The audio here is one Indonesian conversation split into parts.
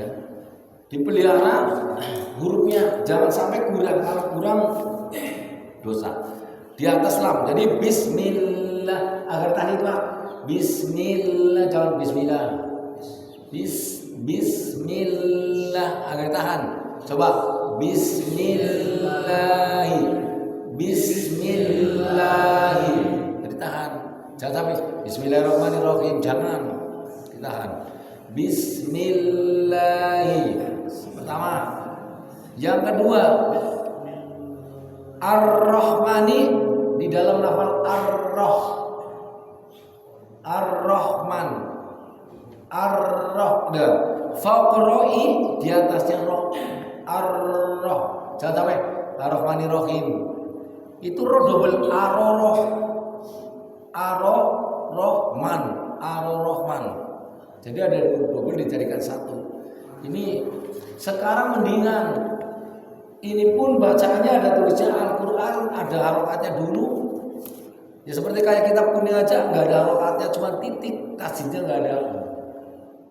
ya. Dipelihara hurufnya, jangan sampai kurang. Kalau kurang dosa. Di atas lam. Jadi bismillah agar tahan itu. Bismillah, jangan bismillah. Bismillah agar tahan. Coba bismillahi. Bismillahi. Jadi tahan. Jangan sampai bismillahirrahmanirrahim, jangan ditahan. Bismillahi. Pertama. Yang kedua, Ar-Rahmani di dalam lafal Ar-Rahman. Ar-Rahman. Faqra'i di atasnya roh. Ar-Rah. Jangan sampai Ar-Rahmanir-Rahim. Itu roh double Ar-Roh. Ar-Rahman. Ar-Rahman. Jadi ada double dijadikan satu. Ini sekarang mendingan. Ini pun bacaannya ada tulisnya Al-Quran, ada harokatnya dulu. Ya seperti kayak kitab kuning aja, nggak ada harokatnya, cuma titik, tasjidnya nggak ada.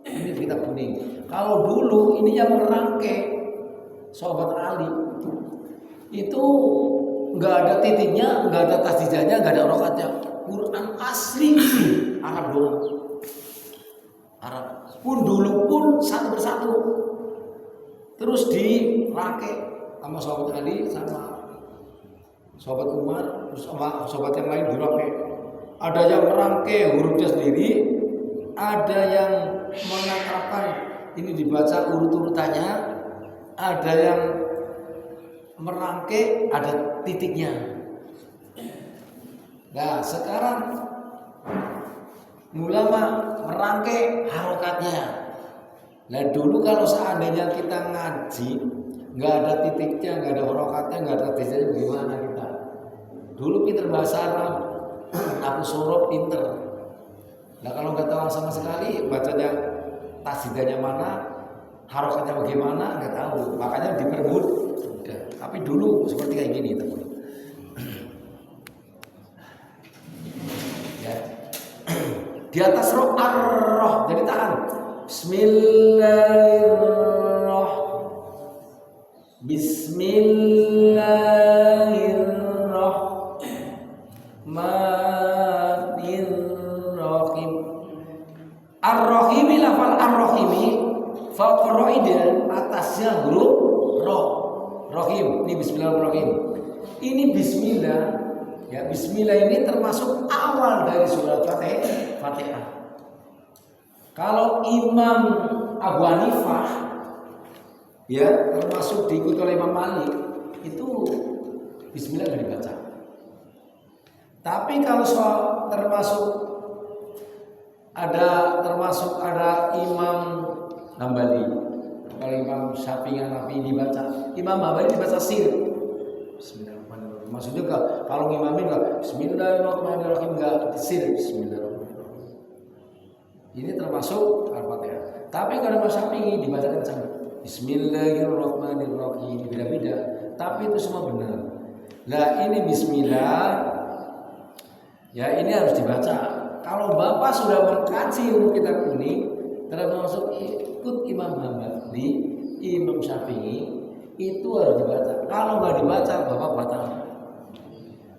Ini kitab kuning. Kalau dulu ini yang merangkai sahabat Ali itu nggak ada titiknya, nggak ada tasjidnya, nggak ada harokatnya. Quran asli Arab doang. Arab pun dulu pun satu persatu. Terus dirangkai sama sahabat Ali, sama sahabat Umar, terus sama sahabat yang lain dirangkai. Ada yang merangkai hurufnya sendiri, ada yang menetapkan ini dibaca urut-urutannya, ada yang merangkai ada titiknya. Nah sekarang ulama merangkai harokatnya. Nah dulu kalau seandainya kita ngaji nggak ada titiknya, nggak ada harokatnya, nggak ada titiknya, gimana kita? Dulu pinter bahasa Arab, aku suruh pinter. Nah kalau nggak tahu sama sekali bacanya tasjidanya mana, harokatnya bagaimana, nggak tahu. Makanya dipermudah. Tapi dulu seperti kayak gini, teman. Ya. Di atas roh ar-roh, jadi tahan. Bismillahirrahmanirrahim. Ar-Rahimi lafal ar-Rahimi faqra'idil atasnya huruf roh. Rahim, ini bismillahirrahmanirrahim. Ini bismillah. Ya, bismillah ini termasuk awal dari surat Fatihah. Kalau Imam Abu Hanifah ya termasuk diikuti oleh Imam Malik itu bismillah nggak dibaca. Tapi kalau termasuk ada Imam Hambali, kalau Imam Syafi'i Hanafi dibaca, Imam Hambali dibaca sir. Bismillahirrahmanirrahim. Maksudnya kalau ngimamin enggak Bismillahirrahmanirrahim, enggak sir Bismillahirrahmanirrahim. Ini termasuk Al-Fatihah. Tapi kalau Imam Syafi'i dibacakan sama Bismillahirrahmanirrahim, beda-beda. Tapi itu semua benar. Lah ini Bismillah, ya ini harus dibaca. Kalau Bapak sudah mengkaji ilmu kitab kuning, termasuk ikut Imam Hambali, Imam Syafi'i, itu harus dibaca. Kalau nggak dibaca, Bapak batal.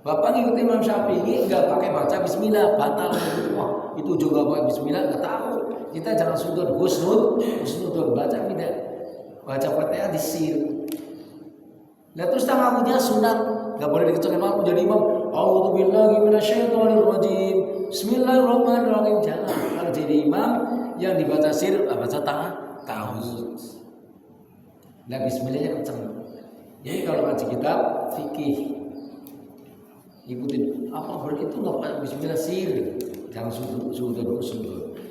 Bapak ngikuti Imam Syafi'i nggak pakai baca Bismillah, batal. Wah, itu juga pakai Bismillah, nggak tahu. Kita jangan sudut husnud baca tidak. Baca Fatihah di sir. Nah terus tanggapannya sunat, nggak boleh dikecualikan malu jadi imam. A'udzubillahi minasyaitonirrajim. Bismillahirrahmanirrahim. Jangan. Kalau jadi imam yang dibaca sir, baca tahawud. Nah Bismillahnya kenceng. Jadi kalau ngaji kitab fikih, ikutin apa berarti itu nggak pakai Bismillah sir. Jangan sudut.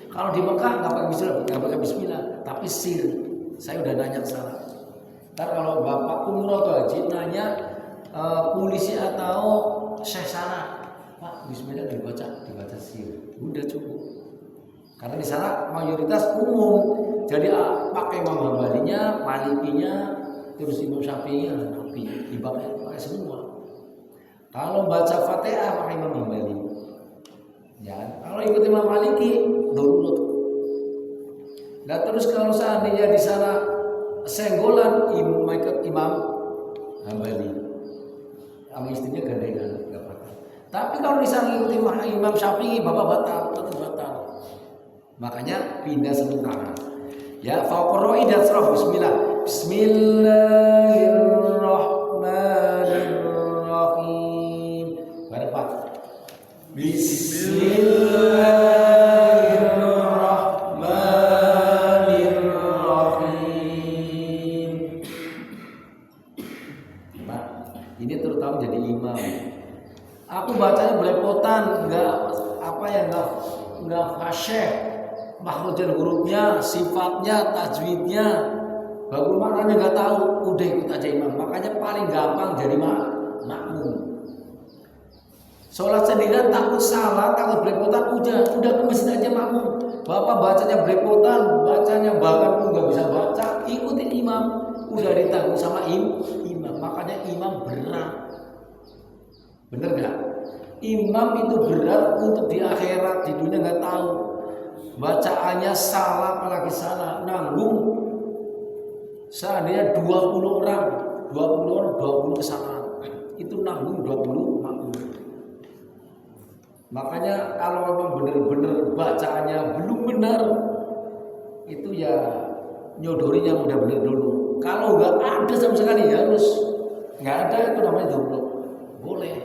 Kalau di Mekah nggak pakai Bismillah, tapi sir. Saya udah nanya salah. Ntar kalau Bapak umroh atau haji nanya polisi atau syekh sana, Pak Bismillah dibaca sir. Udah cukup. Karena di sana mayoritas umum. Jadi pakai Imam Hambalinya, Malikinya, terus Imam Syafi'i, Hanafi, dipakai semua. Kalau baca Fatihah pakai Imam Hambali. Ya, kalau ikut Imam Maliki, nurut. Nah terus kalau seandainya di sana senggolan Imam Hambali, sama istrinya gandengan, nggak batal. Tapi kalau di sana ikuti Imam Syafi'i, bapak batal, tetap batal. Makanya pindah sementara. Ya, faqra'i dan surah bismillah. Bismillahirrahmanirrahim. Bareng Pak. Bismillahirrahmanirrahim. Pak, ini terutama jadi imam. Aku bacanya belepotan, enggak fasyih. Makhrajul hurufnya, sifatnya, tajwidnya, bagaimana nggak tahu, udah ikut aja imam. Makanya paling gampang jadi makmum. Sholat sendirian takut salah, takut belepotan, udah ke masjid aja makmum. Bapak bacanya belepotan, bacanya bahkan pun nggak bisa baca, ikutin imam. Udah ditanggung sama imam. Makanya imam berat. Bener nggak? Imam itu berat untuk di akhirat, di dunia nggak tahu. Bacaannya salah, apalagi salah, nanggung. Seandainya 20 orang 20 kesalahan, itu nanggung 20 makmum. Makanya kalau memang benar-benar bacaannya belum benar, itu ya nyodorinya udah benar dulu. Kalau nggak ada sama sekali ya harus nggak ada, itu namanya jomblo. Boleh,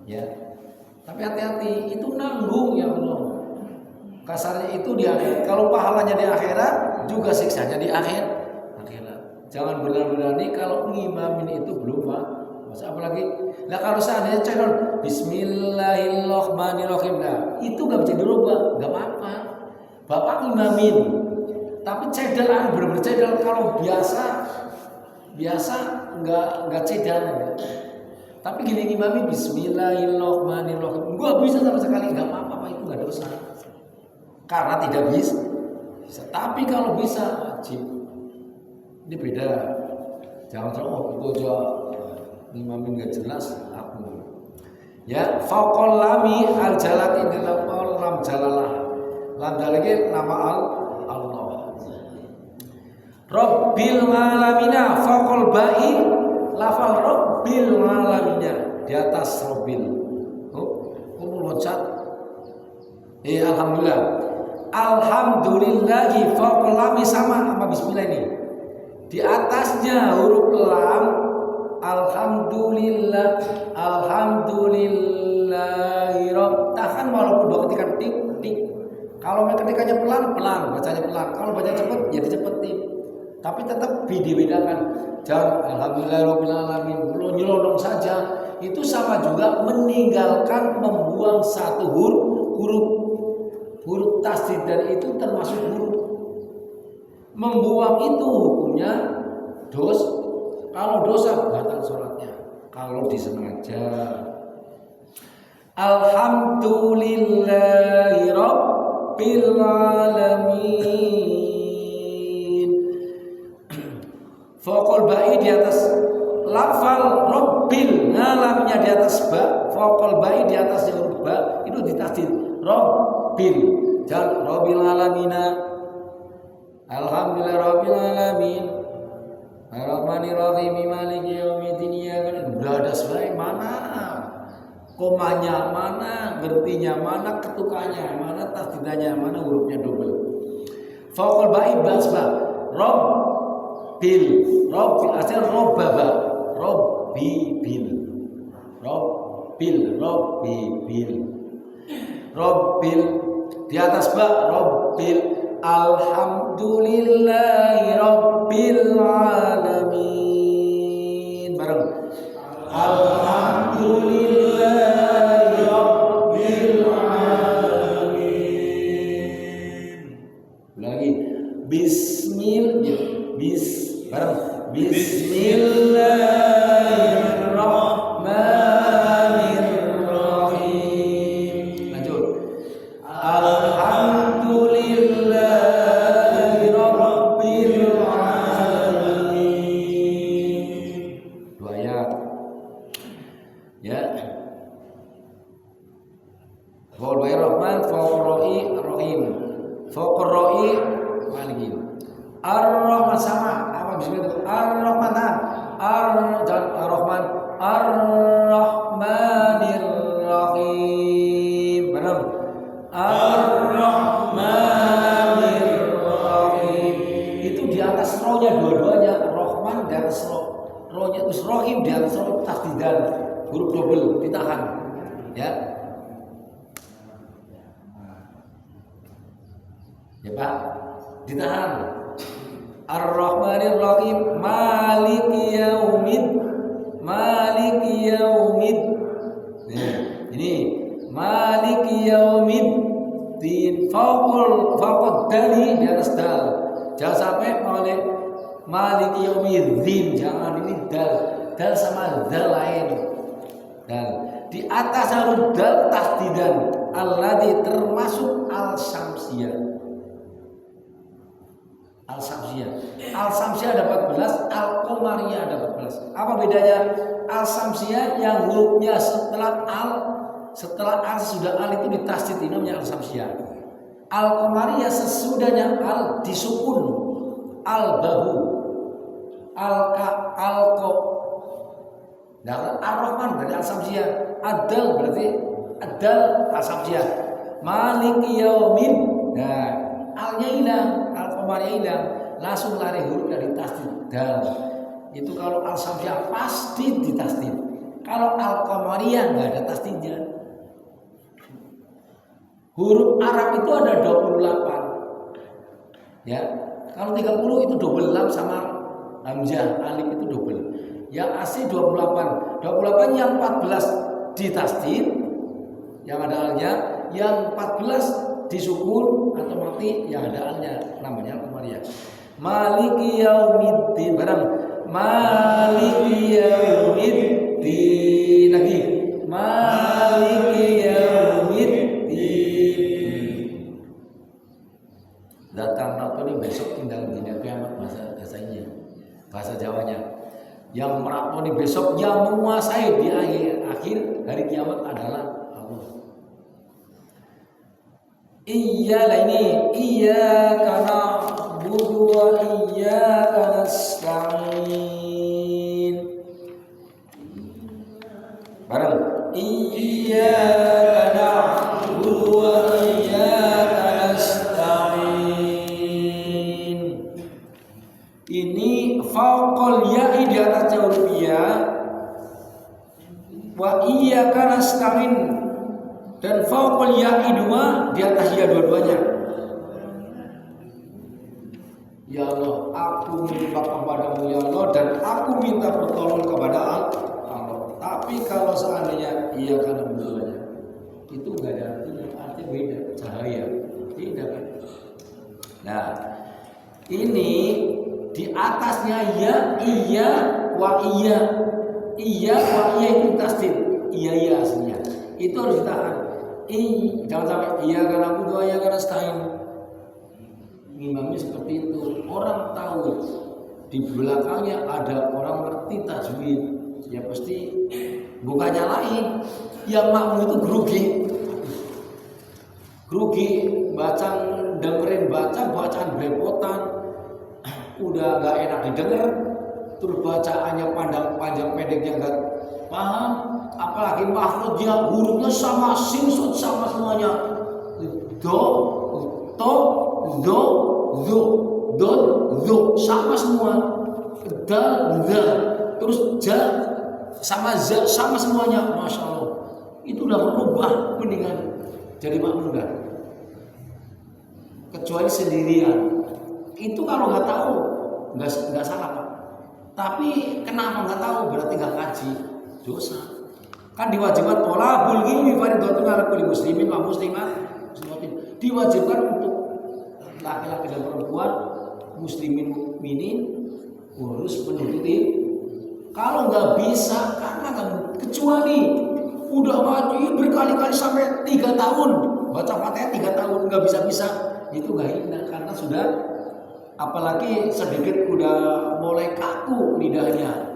ya. Tapi hati-hati, itu nanggung ya Allah. Kasarnya itu di akhirat. Kalau pahalanya di akhirat, juga siksanya di akhirat. Jangan berani-berani kalau ngimamin itu belum masa apalagi. Nah kalau seandainya channel Bismillahirrahmanirrahim, nah itu nggak bisa dirubah, nggak apa-apa. Bapak ngimamin, tapi cedelan bener-bener cedel. Kalau biasa nggak cedel ya. Tapi gini ngimamin Bismillahirrahmanirrahim, gua bisa sama sekali, nggak apa-apa, itu nggak dosa. Karena tidak bisa. Tapi kalau bisa wajib. Ini beda. Jangan itu aja imamin nggak jelas aku. Ya, faqal lami al jalati dalam lam jalalah. Lam jalage nama Allah. Rabbil alamina faqal ba'i lafal rabbil alamina di atas rabbil. Loncat. Alhamdulillah. Alhamdulillahi faqal lami sama bismillah ini. Di atasnya huruf lam, alhamdulillah, alhamdulillahi rabb. Tahan walaupun dua ketikan tik. Kalau ketikannya pelan, bacanya pelan. Kalau baca cepet, jadi cepet tik. Tapi tetap dibedakan. Jangan alhamdulillahirabbil alamin nyelonong saja. Itu sama juga meninggalkan membuang satu huruf tasdid, dan itu termasuk huruf. Membuang itu hukumnya kalau dosa batal sholatnya. Kalau disengaja. Alhamdulillahi rabbil alamin. Faqal ba'i di atas lafal rabbil, lamnya di atas ba, faqal ba'i di atas huruf ba, itu ditasdid rabbil. Jangan rabbil alamina. Alhamdulillah rabbil alamin. Ar-Rahmanir-Rahim Maliki yaumiddin. Udah ada sebenarnya mana? Komanya mana? Gertinya mana? Ketukannya mana? Tasdidanya mana? Hurufnya double. Faqal ba'i basba. Rabbil asal robbaba. Rabbil. Di atas ba rabbil. Alhamdulillahi rabbil alamin. Bareng. Alhamdulillahi rabbil alamin. Lagi. Bareng. Bismillahirrahmanirrahim. Lanjut. Ar-Rahman sama apa bismillah itu Ar-Rahmatan jangan Ar-Rahman Ar-Rahmanir Rahim. Benar. Ar-Rahmanir Rahim. Itu di atas rohnya dua-duanya. Rahman di atas roh. Rohnya terus Rahim di atas roh tasdidan. Huruf double ditahan. Ya. Ya Pak, ditahan. Ar-Rahmanir Rahim Maliki Yaumid. Nah, ini Maliki Yaumiddin. Faqad dali di atas dal. Jangan sampai Maliki Yaumiddin, jangan ini dal. Dal sama dal lain. Dal. Di atas harus dal tasdidan. Alladzi termasuk al-syamsiyah. Al-Samsiyah ada 14, Al-Qamariyah ada 14. Apa bedanya? Al-Samsiyah yang hurufnya setelah al sudah al itu ditasdid, ini namanya Al-Samsiyah. Al-Qamariyah sesudahnya al disukun. Al-Bahu, Al-Qa. Nah, Ar-Rahman berarti Al-Samsiyah, Ad-Dal berarti Ad-Dal Al-Samsiyah. Maliki Yaumin. Nah, alnya hilang, Al-Qamariyah hilang, langsung lari huruf dari tasdid dal. Itu kalau Al-Samsiyah pasti ditasdid. Kalau Al-Qamariyah nggak ada tasdidnya. Huruf Arab itu ada 28. Ya. Kalau 30 itu double lam sama hamzah, alif itu double. Yang asli 28. 28 yang 14 ditasdid, yang ada alnya, yang 14 disukun atau mati yang ada alnya, namanya Al-Qamariyah. Maliki Yaumiddin, barang Maliki Yaumiddin lagi. Maliki Yaumiddin. Datang waktu ini besok tinggal dina kiamat bahasanya, bahasa Jawanya. Yang melakoni besok, yang menguasai di akhir hari kiamat adalah Allah. Iyyaka na'budu wa iyyaka nasta'in. Bareng. Iyyaka na'budu wa iyyaka nasta'in. Ini faqal ya'i di atas huruf ya. Wa iyyaka nasta'in. Dan fauqal ya'i dua di atas ya dua-duanya. Ya Allah, aku minta kepadamu ya Allah, dan aku minta pertolongan kepada Allah. Tapi kalau seandainya iya karena dua-duanya, itu enggak ada artinya beda, cahaya. Tidak kan? Nah, ini di atasnya ya, iya, wa iya. Iya, wa iya itu tasdid. Iya aslinya. Itu harus ditahan. Jangan sampai iya karena aku doa, iya karena stain. Imamnya seperti itu. Orang tahu di belakangnya ada orang ngerti tajwid, ya pasti bukannya lain. Yang makmum itu grogi dengerin bacaan belepotan, udah gak enak didengar, terus bacaannya panjang pendeknya gak paham, apalagi mahfudnya hurufnya sama, sin sud sama semuanya, do sama semua, dal, terus ja sama za sama semuanya, masya Allah. Itu udah merubah, mendingan jadi makmum dah. Kecuali sendirian, itu kalau nggak tahu nggak salah Pak. Tapi kenapa nggak tahu berarti nggak ngaji, dosa. Kan diwajibkan tolabul ilmi fardhatun 'ala kulli muslimin wa muslimat. Diwajibkan untuk laki-laki dan perempuan, muslimin mukminin, harus menuntut ilmu. Kalau nggak bisa, karena kamu kecuali udah maju berkali-kali sampai 3 tahun baca Fatihah 3 tahun nggak bisa, itu nggak enak karena sudah, apalagi sedikit udah mulai kaku lidahnya.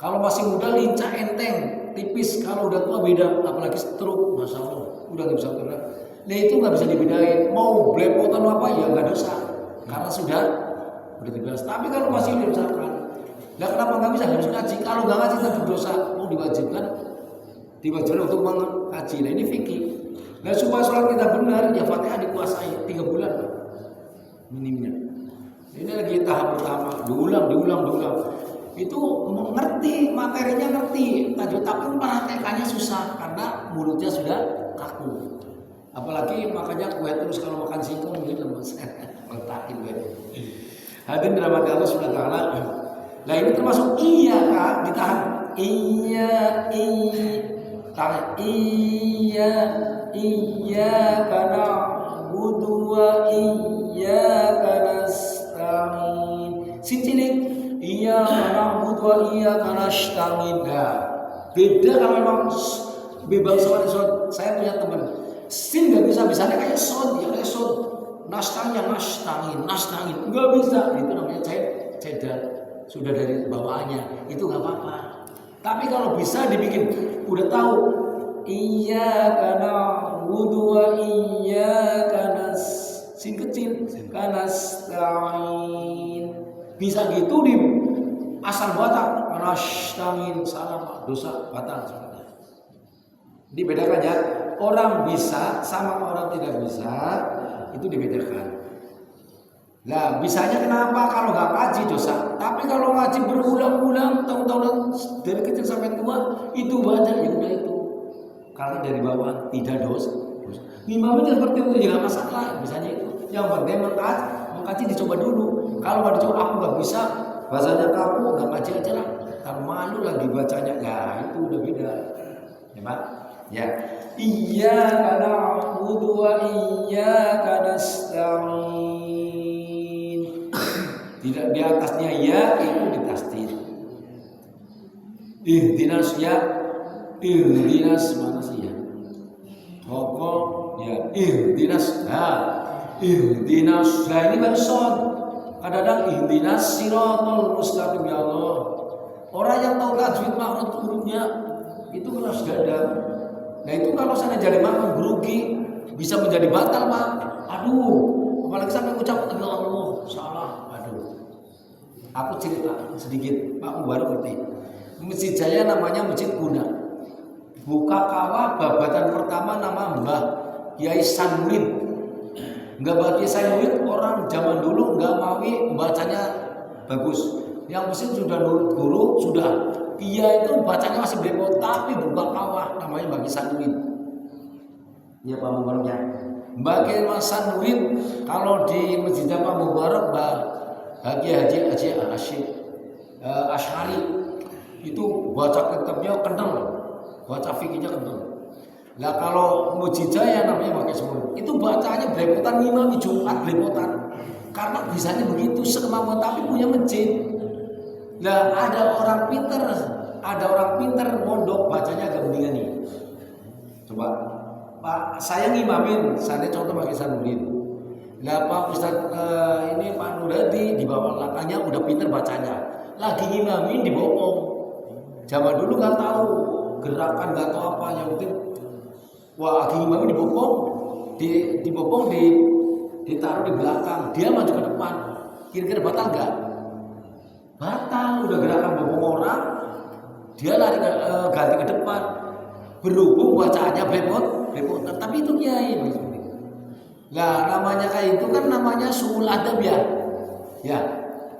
Kalau masih muda lincah enteng, tipis. Kalau udah tua beda, apalagi stroke, masya Allah, udah nggak bisa gerak. Nah itu nggak bisa dibedain. Mau belepotan apa ya nggak dosa, karena sudah udah dibahas. Tapi kalau masih diusahakan, lah kenapa nggak bisa harus ngaji? Kalau nggak ngaji tetap berdosa. Mau diwajibkan untuk mengkaji. Nah ini fikih. Nah supaya sholat kita benar, ya Fatihah dikuasai 3 bulan minimnya. Ini lagi tahap pertama, diulang. Itu mengerti materinya ngerti, tapi praktekannya susah karena mulutnya sudah kaku. Apalagi makanya kue terus kalau makan singkong gitu lemes. Mentakin gue. Hadirin dirahmati Allah Subhanahu wa taala. Nah ini termasuk iya Kak, ditahan. Iya karena budu wa iyyaka nasta'in. Cilik iya karena budu wa iyyaka nasta'in. Beda kalau memang bebas soal saya punya teman sin nggak bisa-bisanya kayak son, ya kayak son. Nasta'in nggak bisa. Itu namanya cedar. Sudah dari bawaannya itu nggak apa-apa. Tapi kalau bisa dibikin udah tahu iyyaka na'budu wa iyyaka sin kecil nasta'in. Bisa gitu di asal batal nasta'in salah dosa batal. Dibedakan ya, orang bisa sama orang tidak bisa itu dibedakan. Nah, bisanya kenapa? Kalau nggak ngaji dosa. Tapi kalau ngaji berulang-ulang, tahun-tahun dari kecil sampai tua, itu baca ya udah itu. Karena dari bawah tidak dosa. Imamnya seperti itu juga masalah. Misalnya itu. Yang penting mengkaji dicoba dulu. Kalau nggak dicoba aku nggak bisa. Bahasanya kamu nggak ngaji aja lah. Tak malu lagi bacanya. Ya itu udah beda. Ya Pak. Ya. Iyyaka na'budu wa iyyaka nasta'in. Tidak di atasnya ya itu ditasdid. Ihdinas mana sih ya? Pokok ya ihdinas ihdinas. Nah ini maksud kadang-kadang ihdinas siratal mustaqim ya Allah. Orang yang tahu tajwid makhraj hurufnya itu keras dada. Nah itu kalau sana jadi makmum grogi bisa menjadi batal Pak. Aduh, apalagi sampai ucap ya Allah salah. Aku cerita sedikit, Pak Mubarak ngerti. Masjid Jaya namanya Masjid Guna. Buka kawah babatan pertama nama Mbah Kiai Sanurin. Enggak Mbah Kiai Sanurin orang zaman dulu enggak mawi bacanya bagus. Yang mesin sudah nurut guru sudah. Iya itu bacanya masih belepotan tapi buka kawah namanya Mbah Kiai Sanurin. Ya Pak Mubarak ya. Mbah Kiai Sanurin kalau di Masjid Pak Mubarak Haji Asy'ari itu baca kitabnya kental, baca fikihnya kental. Nah kalau Mujijaya namanya pakai semua, itu bacanya belepotan Imam Jumat belepotan. Karena bisanya begitu sekemampuan tapi punya masjid. Nah ada orang pinter mondok bacanya agak mendingan nih. Coba Pak saya ngimamin, saya contoh pakai Sanuddin. Lah Pak Ustaz ini Pak Nuradi di bawah belakangnya udah pinter bacanya. Lagi ngimamin dibopong. Zaman dulu nggak tahu gerakan nggak tahu apa yang penting. Wah lagi ngimamin dibopong ditaruh di belakang. Dia maju ke depan. Kira-kira batal nggak? Batal. Udah gerakan bopong orang. Dia lari ganti ke depan. Berhubung bacaannya belepotan. Tapi itu kiai. Nah namanya kayak itu kan namanya suul adab ya. Ya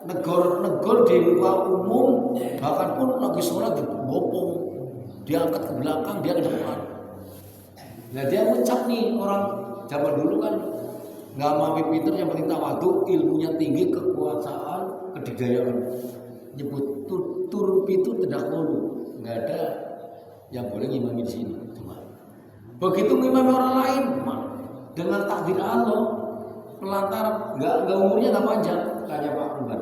negor di muka umum bahkan pun lagi sholat dibopong, diangkat ke belakang dia ke depan. Nah dia ngucap nih orang zaman dulu kan nggak mau pinter yang penting tawadhu, ilmunya tinggi, kekuasaan, kedikdayaan. Nyebut turun itu tidak perlu, nggak ada yang boleh ngimami di sini. Cuma begitu ngimami orang lain dengan takdir Allah pelantar nggak umurnya nggak panjang kayak Pak Umar.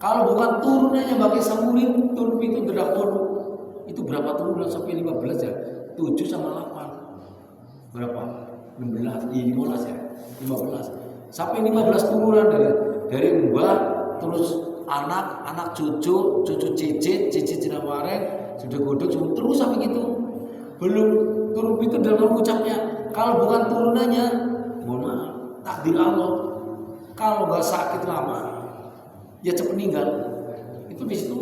Kalau bukan turunannya bagi samurin turun itu tidak perlu itu berapa turunan sampai 15 ya 7 sama 8 berapa 16 15 ya 15 sampai 15 turunan dari mbah terus anak cucu cicit jenawareng sudah godok terus sampai gitu belum turun itu dalam ucapnya. Kalau bukan turunannya, mohon maaf, takdir Allah. Kalau nggak sakit lama, ya cepat meninggal. Itu di situ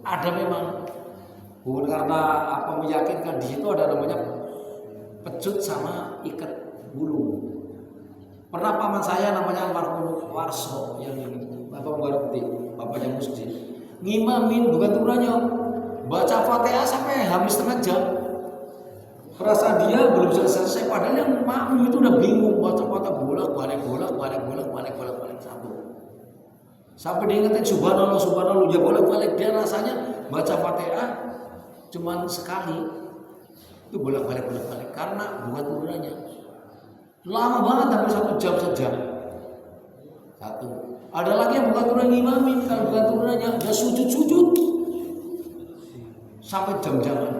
ada memang, bukan karena apa meyakinkan, di situ ada namanya pecut sama ikat bulu. Pernah paman saya namanya almarhum Warso yang Bapak Mugarukti, bapaknya Musdi, ngimamin bukan turunnya, baca Fatihah sampai habis setengah jam. Perasaan dia belum selesai, padahal yang makmum itu udah bingung baca Fatihah bolak-balik sampai diingetin subhanallah subhanallah, dia bolak-balik, dia rasanya baca Fatihah cuman sekali itu bolak-balik karena bukan turunannya lama banget, hampir 1 jam sejam. Satu, ada lagi yang bukan turun ngimamin, kalau bukan turunannya dia sujud sampai jam-jaman.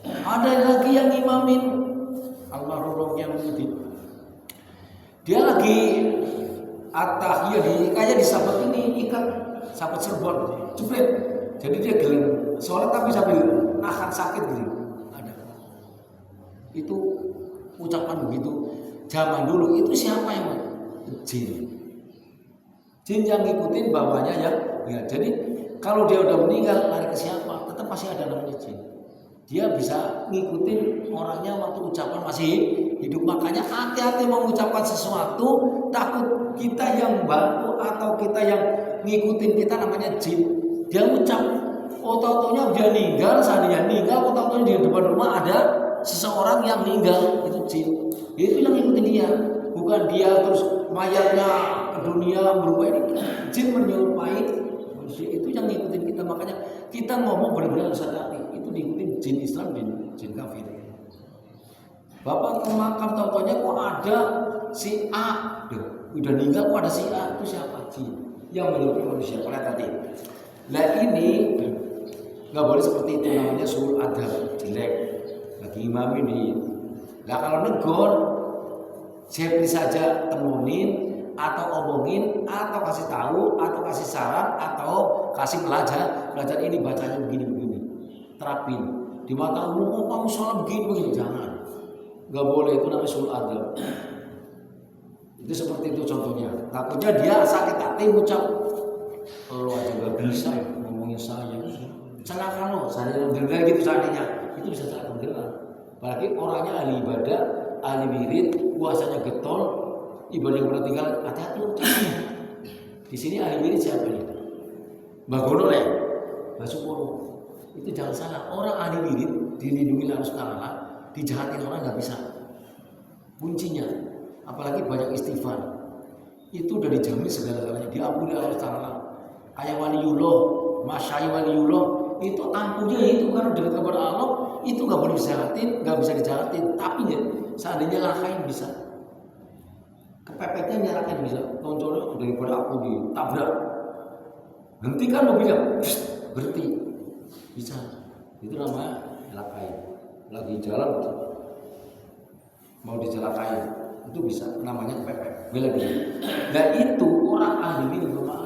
Ada lagi yang ngimamin almarhum yang mudi, dia lagi at-tahiyah kayak di sahabat ini ikat sahabat Cirebon jepret, jadi dia geleng sholat tapi sambil nahan sakit gitu. Ada itu ucapan begitu zaman dulu. Itu siapa yang jin yang ngikutin bawahnya ya. Jadi kalau dia udah meninggal lari ke siapa, tetap pasti ada namanya jin. Dia bisa ngikutin orangnya waktu ucapan masih hidup. Makanya hati-hati mengucapkan sesuatu, takut kita yang bantu atau kita yang ngikutin kita namanya jin. Dia ucap, otot-ototnya dia meninggal, seandainya meninggal, otot-ototnya di depan rumah ada seseorang yang meninggal, itu jin. Itu yang ngikutin dia, bukan dia terus mayatnya ke dunia berubah. Ini jin menyerupai manusia, itu yang ngikutin kita. Makanya kita ngomong benar-benar harus hati-hati. Itu diikutin jin Islam dan jin kafir. Bapak ke makam, tahu-tahunya kok ada si A, udah meninggal kok ada si A, itu siapa? Jin yang menyerupai manusia. Pada tadi, nah ini nggak boleh seperti itu, namanya suul adab, jelek. Lagi imam ini, nah kalau negor, siapa saja temunin atau omongin atau kasih tahu atau kasih saran atau kasih belajar ini bacanya begini, terapin di mata umum. Oh, kamu sholat begini, jangan, nggak boleh. Itu namanya suul adab. Itu seperti itu contohnya. Takutnya dia sakit hati ucap, lo aja nggak bisa ngomongin saya, celaka lo, saya dengar gitu seandainya, itu bisa salah dengar. Apalagi orangnya ahli ibadah, ahli wirid, puasanya getol, ibadah yang pernah tinggal, hati-hati lo. Di sini ahli wirid siapa nih? Mbak Gono ya, Mbak Supono. Itu jangan salah, orang ahli wirid dilindungi Allah Subhanahu wa Ta'ala, dijahatin orang nggak bisa. Kuncinya, apalagi banyak istighfar, itu udah dijamin segala-galanya, diampuni Allah Ta'ala. Kayak waliullah, masyai waliullah, itu ampunnya itu karena dekat kepada Allah, itu nggak boleh dijahatin, nggak bisa dijahatin. Tapi ya, seandainya nyalakain bisa, kepepetnya nyalakain bisa. Contohnya daripada aku ditabrak, hentikan mobilnya, berhenti, bisa. Itu namanya nyalakain. Lagi jalan mau dicelakai, itu bisa, namanya kepepet. Bela diri. Dan itu orang ahli ini bermaaf.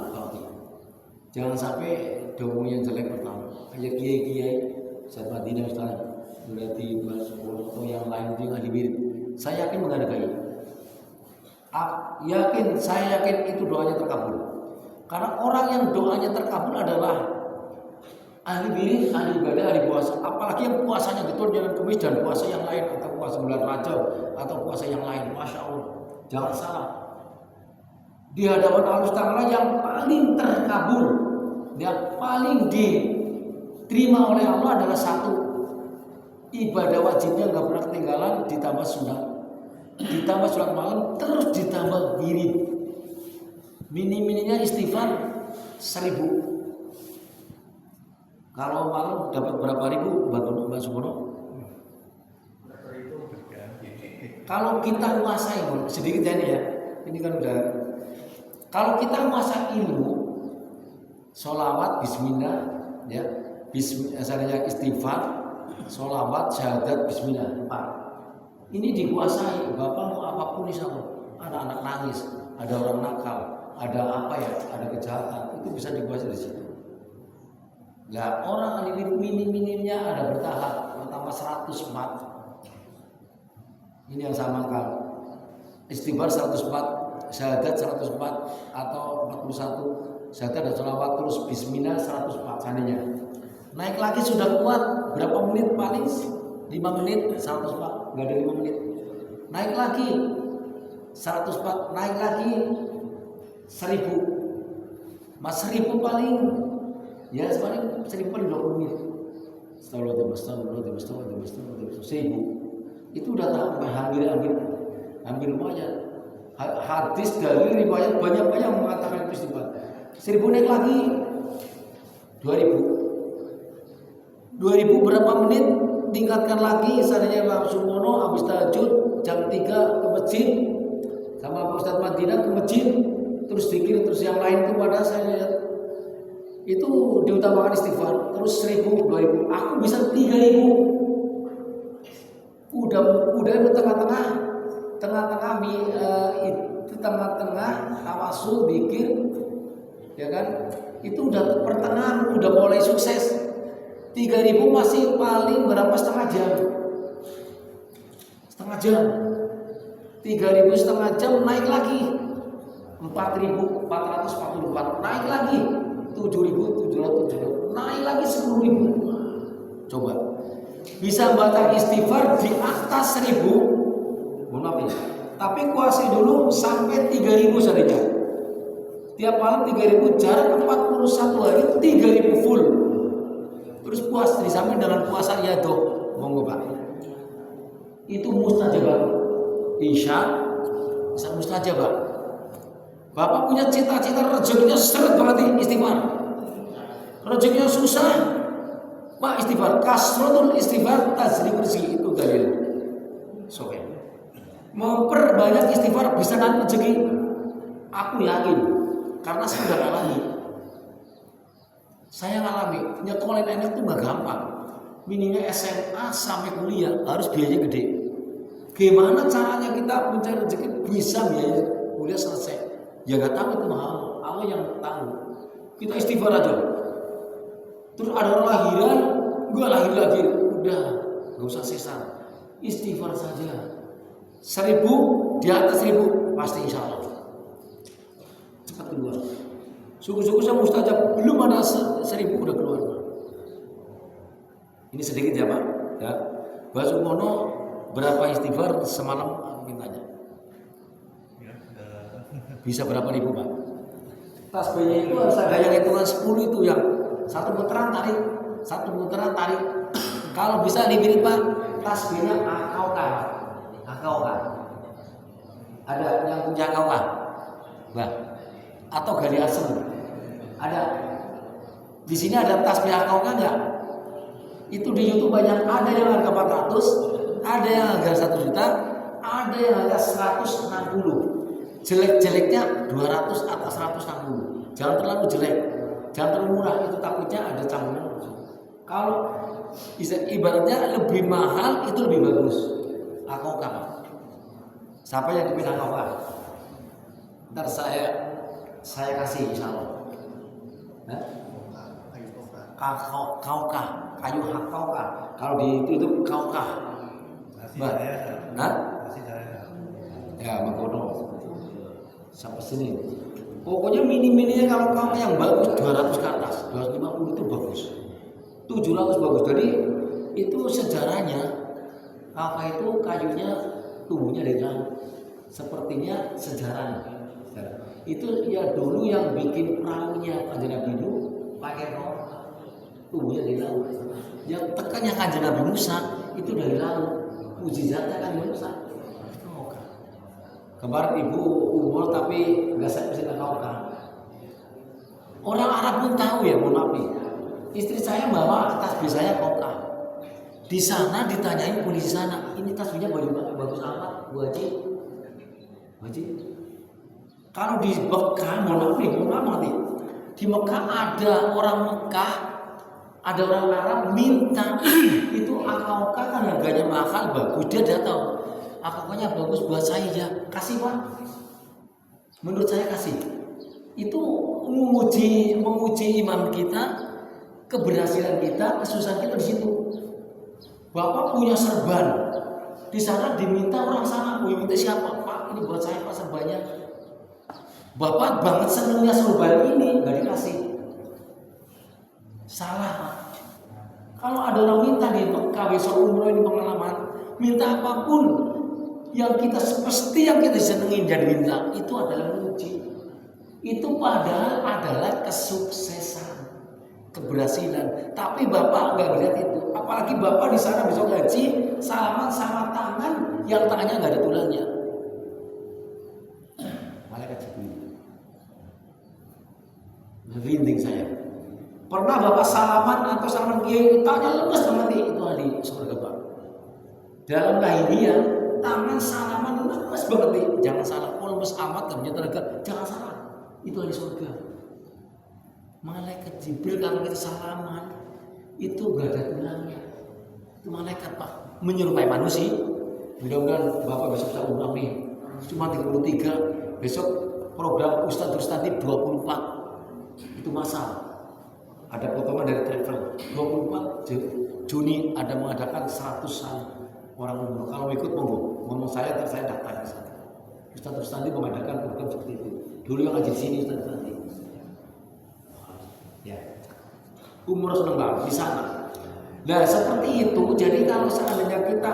Jangan sampai domongnya jelek pertama. Kayak kiai-kiai Ustaz Madinah, Ustaz berarti atau yang lain itu yang ahli wirid, saya yakin menghargai. Saya yakin itu doanya terkabul. Karena orang yang doanya terkabul adalah ahli wirid, ahli ibadah, ahli puasa. Apalagi yang puasanya betul jangan kemis dan puasa yang lain, atau puasa bulan Rajab atau puasa yang lain. Masya Allah, jangan salah. Di hadapan Allah Ta'ala yang paling terkabul, yang paling diterima oleh Allah adalah satu, ibadah wajibnya nggak pernah ketinggalan, ditambah sunat, ditambah sholat malam, terus ditambah wirid. Minim-minimnya istighfar 1000. Kalau malam dapat berapa ribu, Mbak Sumono? Kalau kita menguasai, sedikit ya ini kan udah. Kalau kita menguasai ilmu, sholawat, bismillah, ya, bismillah, istighfar, sholawat, syahadat, bismillah, 4. Ini dikuasai, Bapak mau apapun insya Allah. Ada anak nangis, ada orang nakal, ada apa ya, ada kejahatan, itu bisa dikuasai di situ. Nah, orang ini minim-minimnya ada bertahap, pertama 104. Ini yang sama kan. Istighfar 104, syahadat 104 atau 41, Saya ada sholawat terus bismillah 104 seandainya. Naik lagi sudah kuat, berapa menit paling? 5 menit 104, enggak ada 5 menit. Naik lagi 104, naik lagi 1000. Mas 1000 paling ya paling 1000 paling 20 menit. Astagfirullah, 1000. Itu udah tambah hampir lumayan. Hadis dari riwayat banyak mengatakan itu istighfar. 1000 naik lagi 2000 berapa menit tingkatkan lagi seandainya Pak Sumono habis tahajud jam 3 ke masjid sama Pak Ustadz Madinah ke masjid terus zikir terus yang lain itu pada saya lihat itu diutamakan istighfar terus 1000 2000 aku bisa 3000 udah itu tengah-tengah tawasul zikir ya kan itu udah pertengahan udah mulai sukses 3000 masih paling berapa setengah jam 3000 setengah jam naik lagi 4444 naik lagi 7700 naik lagi 10.000 coba bisa baca istighfar di atas 1000 mohon maaf ya tapi kuasai dulu sampai 3000 saja tiap malam 3000 jarak 41 hari 3000 full terus puas disamping dengan puasa yadoh monggo Pak itu mustajabah insya mustajabah Bapak punya cita-cita rezekinya seret banget istighfar rezekinya susah Pak istighfar kasratul istighfar tajlib rezeki itu dalil soke memperbanyak istighfar bisa nanti rezeki aku yakin karena saya sudah alami saya ngalami nyekolin anak itu nggak gampang mininya SMA sampai kuliah harus biayanya gede gimana caranya kita mencari rezeki bisa biaya kuliah selesai ya nggak tahu itu mahal Allah yang tahu kita istighfar aja terus ada orang lahiran gue lahir lagi udah nggak usah sesar istighfar saja 1000 di atas 1000 pasti insya Allah cepat keluar suku-suku saya mustajab belum ada 1000 udah keluar ini sedikit ya Pak ya Pak Sumono berapa istighfar semalam mintanya bisa berapa ribu Pak tasbihnya itu harus ada yang hitungan 10 itu yang satu putaran tarik kalau bisa dibikin Pak tasbihnya akaukan ada yang punya akaukan Mbak atau gali asem ada di sini ada tasbih akaukan nggak itu di YouTube banyak ada yang harga 400 ada yang harga 1 juta ada yang harga 160 jelek-jeleknya 200 atau 160 jangan terlalu jelek jangan terlalu murah itu takutnya ada campuran kalau ibaratnya lebih mahal itu lebih bagus akaukan siapa yang kepin akaukan ntar saya kasih insya Allah kayu hakauka kalau di itu kauka ya mengkono sampai sini pokoknya mini-mininya kalau kauka yang bagus 200 ke atas 250 itu bagus 700 bagus jadi itu sejarahnya kauka itu kayunya tumbuhnya dari laut sepertinya sejarahnya itu ya dulu yang bikin perahunya Kanjeng Nabi Nuh pakai kauka tumbuhnya dari laut yang tekannya Kanjeng Nabi Musa itu dari laut mujizatnya Kanjeng Musa kauka kemarin ibu umur tapi nggak saya bisa kauka orang Arab pun tahu ya mohon maaf istri saya bawa tasbih saya kauka di sana ditanyain polisi sana ini tasbihnya bagus amat Bu Haji kalau di Mekah mohon maaf di Mekah ada orang Mekah ada orang Arab minta itu akauka kan harganya mahal bagus dia tahu akaukanya bagus buat saya ya kasih Pak menurut saya kasih itu menguji iman kita keberhasilan kita kesusahan kita di situ Bapak punya serban di sana diminta orang sana minta siapa Pak ini buat saya Pak serbannya Bapak banget senengnya sorban ini, nggak dikasih. Salah. Kalau ada orang minta di Mekah besok umroh ini pengalaman, minta apapun yang kita senengin dan minta, itu adalah uji. Itu padahal adalah kesuksesan, keberhasilan. Tapi Bapak nggak lihat itu. Apalagi Bapak di sana besok gaji, salaman sama tangan yang tangannya nggak ada tulangnya. Malaikat Jibril merinding saya. Pernah Bapak salaman atau salaman kiai, tangannya lemes banget, itu ahli surga Pak. Dalam lahiriah, tangan salaman lemes banget. Jangan salah, kalau lemes amat gak punya tenaga, jangan salah. Itu ahli surga. Malaikat Jibril kalau kita salaman, itu gak ada tulangnya. Itu malaikat Pak, menyerupai manusia. Mudah-mudahan Bapak besok tak ulang nih. Cuma 33, besok program Ustadz 24. Itu masa. Ada potongan dari travel 24 Juni ada mengadakan 100 orang umroh. Kalau ikut monggo, ngomong saya daftar di sana. Ustadz nanti mengadakan program seperti itu. Dulu yang ngaji di sini Ustadz nanti. Ya. Umroh seneng banget di sana. Nah seperti itu. Jadi kalau seandainya kita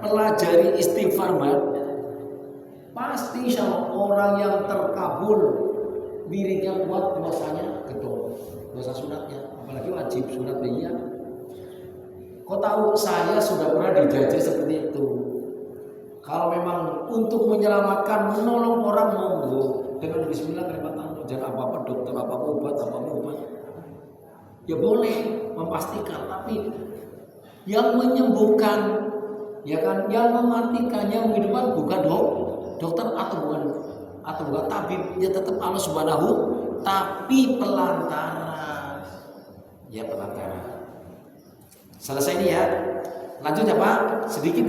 pelajari istighfar, pasti insya Allah orang yang terkabul wiridnya kuat, puasanya getol. Dosa sunatnya, apalagi wajib sunat dia. Kau tahu saya sudah pernah dijajah seperti itu. Kalau memang untuk menyelamatkan, menolong orang monggo dengan Bismillah kelimatan, jangan apa-apa dokter, apa-apa obat, ya boleh memastikan, tapi yang menyembuhkan, ya kan, yang mematikan, yang menghidupkan bukan dokter atau bukan tabib, ya tetap Allah Subhanahu, tapi pelantara. Ya pelantara. Selesai ini ya. Lanjut ya Pak. Sedikit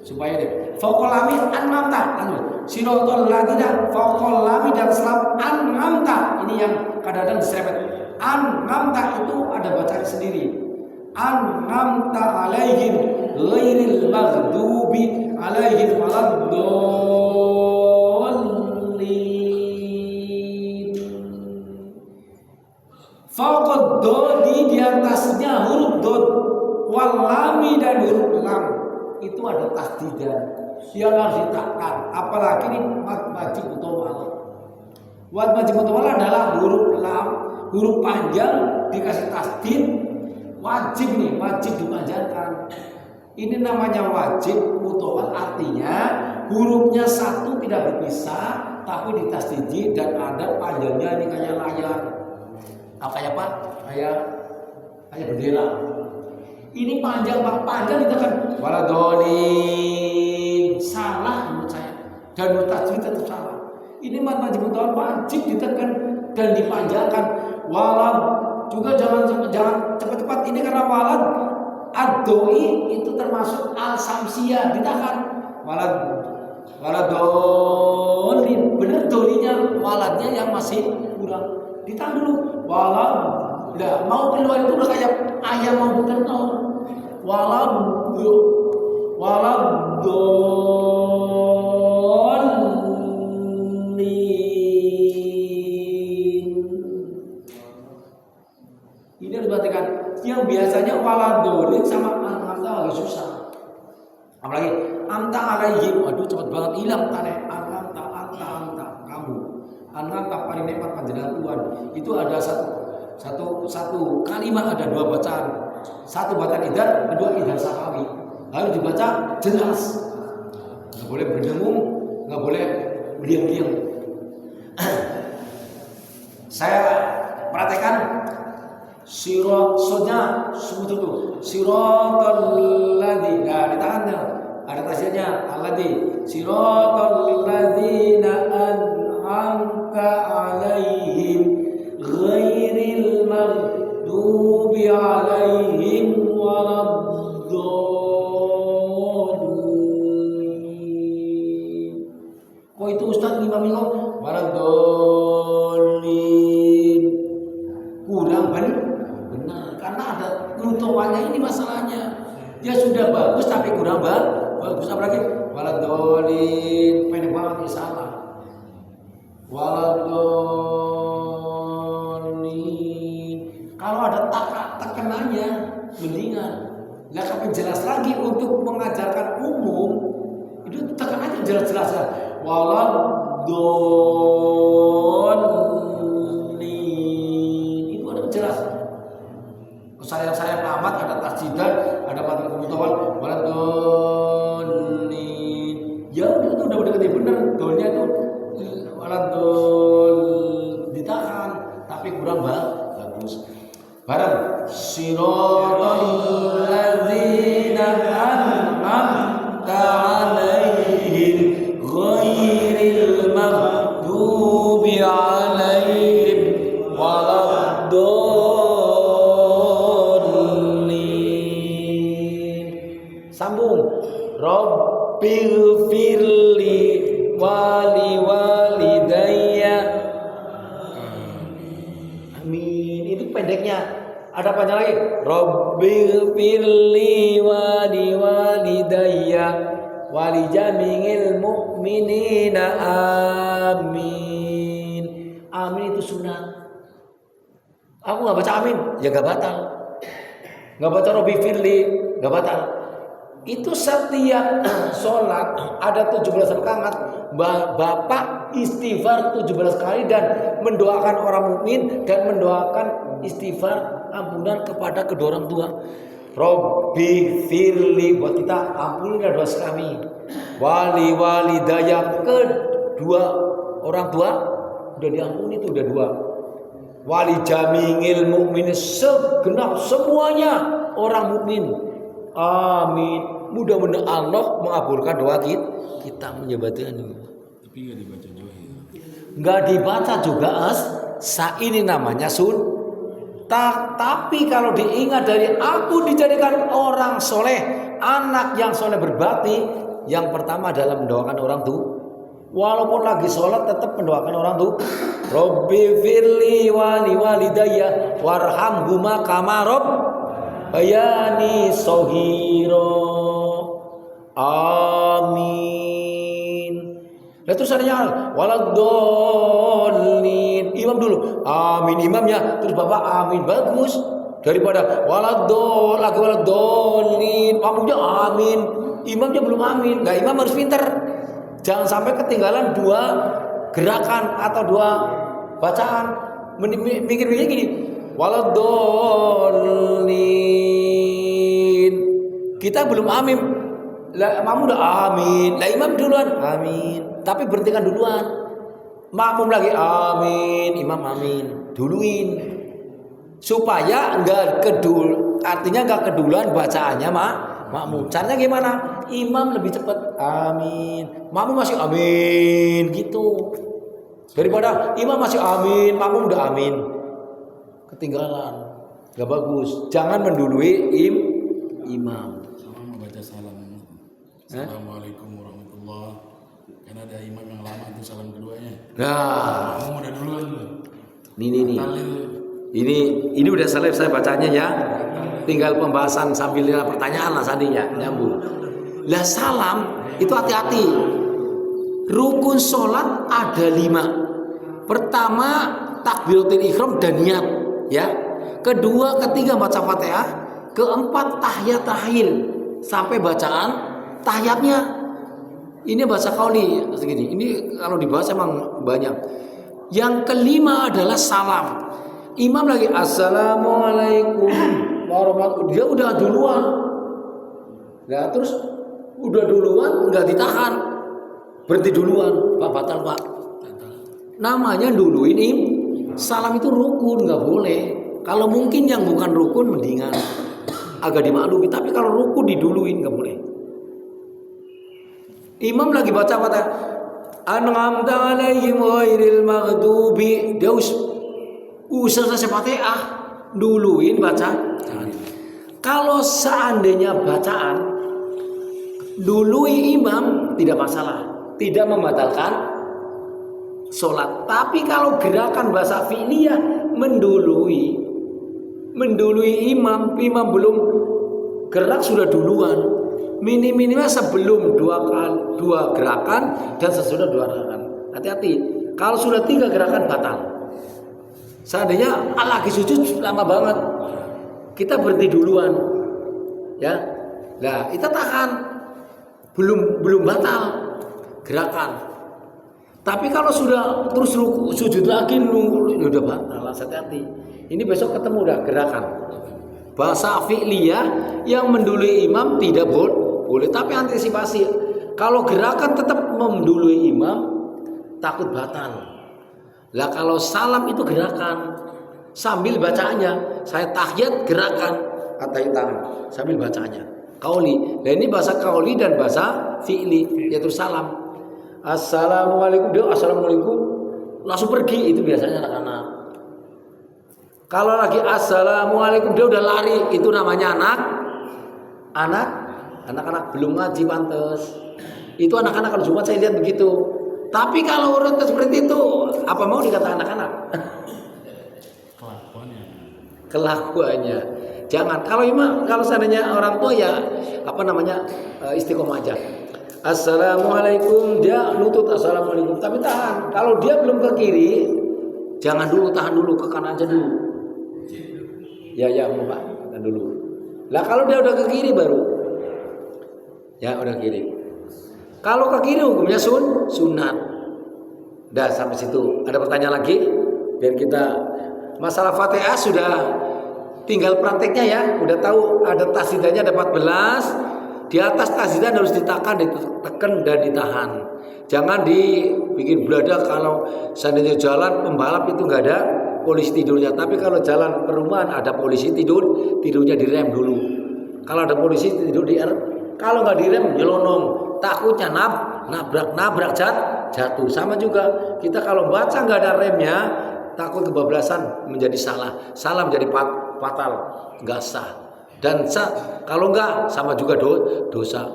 supaya deh. Faqolami an'amta. Lanjut. Sirotol ladina faqolami dan selam an'amta. Ini yang kadang-kadang disebut. An'amta itu ada bacaan sendiri. An'amta alaihim ghairil maghdubi alaihim waladdallin. Faqad dodi di atasnya huruf dod, walami dan huruf lam itu ada tasdidan yang harus ditakkan. Apalagi ini mad wajib mutawal. Mad wajib mutawal adalah huruf lam, huruf panjang dikasih tasdid, wajib dipanjangkan. Ini namanya wajib mutawal, artinya hurufnya satu tidak berpisah tapi ditasdid dan ada panjangnya. Ini kayak layar. Apa ya Pak? Kayak bendera. Ini panjang ditekan. Waladolin. Salah menurut saya. Dan menurut tajwid tetap salah. Ini mad wajib mutawal wajib ditekan dan dipanjangkan. Walad juga jangan cepat-cepat. Ini karena walad ad-doi itu termasuk al-samsiyah, ditahan. Waladolin. Benar dolinya, waladnya yang masih kurang. Ditahan dulu. Walad, udah mau keluar itu udah kayak ayam mau bertelur. Walad dolin. Ini harus perhatikan. Yang biasanya walad dolin sama an'amta agak susah. Apalagi anta alaihim, waduh cepet banget hilang tanah. An'amta kamu. An'amta paling nepat panjenengan Tuhan. Itu ada satu kalimat, ada dua bacaan. Satu bacaan idhar, kedua idhar sahawi. Harus dibaca jelas. Nggak boleh berdengung, nggak boleh diam-diam. Saya perhatikan sirotnya semut itu. Sirotol ladzi. Nah, di tangannya ada tasnya alladzi. Sirotol ladzina an'amta alaihim ghairil maghdubi alaihim waladdallin. Kok itu Ustaz Imam Milo waladdallin kurang benar karena ada nutuannya. Ini masalahnya, dia sudah bagus tapi kurang bagus. Apalagi waladdallin pendek banget, ini salah. waladhdallin. Kalau ada tekanannya mendingan. Lah kami jelas lagi untuk mengajarkan umum itu tekanannya jelas-jelas waladhdallin. Itu ada jelas. Saya amat ada tasjidan, ada mati kemutawan waladhdallin. Ya itu udah benar dolnya itu waladhdall ditahan tapi kurang bagus. Barang siratal ladzina an'amta 'alaihim ghairil maghdubi 'alaihim waladdallin. Sambung. Rabbighfirli wali walidayya. Amin. Itu pendeknya. Ada panjang lagi. Rabbighfirli wali walidayya wali jami'il mu'minina. Amin. Amin itu sunat. Aku nggak baca amin, ya nggak batal. Nggak baca Rabbighfirli, nggak batal. Itu setiap sholat ada 17 rakaat, Bapak istighfar 17 kali dan mendoakan orang mukmin dan mendoakan istighfar ampunan kepada kedua orang tua. Robbi firli, buat kita ampunilah dosa kami. Wali walidayya, kedua orang tua udah diampuni, itu udah dua. Wali jamingil mukmin, segenap semuanya orang mukmin. Amin. Mudah-mudahan Allah mengabulkan doa kita menyebutkan ini. Tapi nggak dibaca juga ya. Nggak dibaca juga ini namanya tapi kalau diingat dari aku dijadikan orang soleh, anak yang soleh berbakti, yang pertama adalah mendoakan orang tua. Walaupun lagi sholat tetap mendoakan orang tua. Robbi firli wali walidayya warhamhuma kama bayani sohiro. Amin. Nah terus adanya waladdallin. Imam dulu. Amin imamnya. Terus bapak amin. Bagus. Daripada waladdallin. Makmumnya amin. Imamnya belum amin. Nah imam harus pinter. Jangan sampai ketinggalan dua gerakan atau dua bacaan. Mikir-mikir gini. Waladdallin. Kita belum amin. Lah makmum udah amin. Lah imam duluan amin. Tapi berhentikan duluan. Makmum lagi amin, imam amin. Duluin. Supaya artinya enggak keduluan bacaannya makmum. Caranya gimana? Imam lebih cepat amin. Makmum masih amin gitu. Daripada imam masih amin, makmum udah amin. Ketinggalan. Enggak bagus. Jangan mendului imam. Sama membaca salam. Assalamualaikum warahmatullahi. Kan ada imam yang lama itu salam keduanya. Nah, Kamu udah duluan tuh. Ini udah selesai saya bacanya ya. Tinggal pembahasan sambil pertanyaan lah sandinya nyambung. Lah salam itu hati-hati. Rukun sholat ada 5. Pertama takbiratul ihram dan niat, ya. Kedua, ketiga baca Fatihah. Keempat tahiyat tahil sampai bacaan tahiyatnya. Ini bahasa qauli segini. Ini kalau dibahas emang banyak. Yang kelima adalah salam. Imam lagi assalamualaikum warahmatullahi. Dia udah duluan. Nah, terus udah duluan nggak ditahan. Berhenti duluan. Pak batal, Pak. Namanya duluin salam itu rukun, nggak boleh. Kalau mungkin yang bukan rukun mendingan agak dimaklumi. Tapi kalau rukun diduluin nggak boleh. Imam lagi baca Fatihah. An'amta 'alaihim ghairil maghdubi. Dia selesai Fatihah, duluin baca. Kalau seandainya bacaan dului imam tidak masalah, tidak membatalkan sholat. Tapi kalau gerakan bahasa fi'liyah mendului imam belum gerak sudah duluan. Minimalnya sebelum dua gerakan dan sesudah 2 gerakan. Hati-hati. Kalau sudah 3 gerakan batal. Seandainya lagi sujud lama banget, kita berhenti duluan, ya. Nah, kita tahan, belum batal gerakan. Tapi kalau sudah terus sujud lagi nunggu, ya udah batal. Hati-hati. Ini besok ketemu udah gerakan. Bahasa fi'liyah yang mendului imam tidak boleh, tapi antisipasi. Kalau gerakan tetap mendului imam, takut batal. Lah kalau salam itu gerakan sambil bacanya. Saya tahiyat gerakan atai tangan sambil bacanya. Kauli. Nah ini bahasa kauli dan bahasa fi'li, yaitu salam. Assalamualaikum, dia assalamualaikum langsung pergi, itu biasanya anak-anak. Kalau lagi assalamualaikum dia udah lari, itu namanya anak-anak belum ngaji pantes. Itu anak-anak kalau Jumat saya lihat begitu. Tapi kalau orang seperti itu, apa mau dikata anak-anak? Kelakuannya. Jangan. Kalau seandainya orang tua ya istiqomah aja. Assalamualaikum, dia lutut assalamualaikum, tapi tahan. Kalau dia belum ke kiri, jangan dulu, tahan dulu, ke kanan aja dulu. Ya Pak, tahan dulu. Lah kalau dia udah ke kiri baru, ya udah kiri. Kalau ke kiri hukumnya sunat. Udah sampai situ. Ada pertanyaan lagi? Biar kita masalah Fatihah sudah tinggal prakteknya ya. Udah tahu ada tasdidanya ada 14. Di atas tasdidan harus ditekan dan ditahan. Jangan dibikin beladak. Kalau seandainya jalan pembalap itu nggak ada polisi tidurnya. Tapi kalau jalan perumahan ada polisi tidurnya direm dulu. Kalau ada polisi tidur di kalau nggak direm nyelonong, takutnya nabrak jatuh. Sama juga kita kalau baca nggak ada remnya, takut kebablasan menjadi salah menjadi fatal, nggak sah. Dan kalau enggak sama juga dosa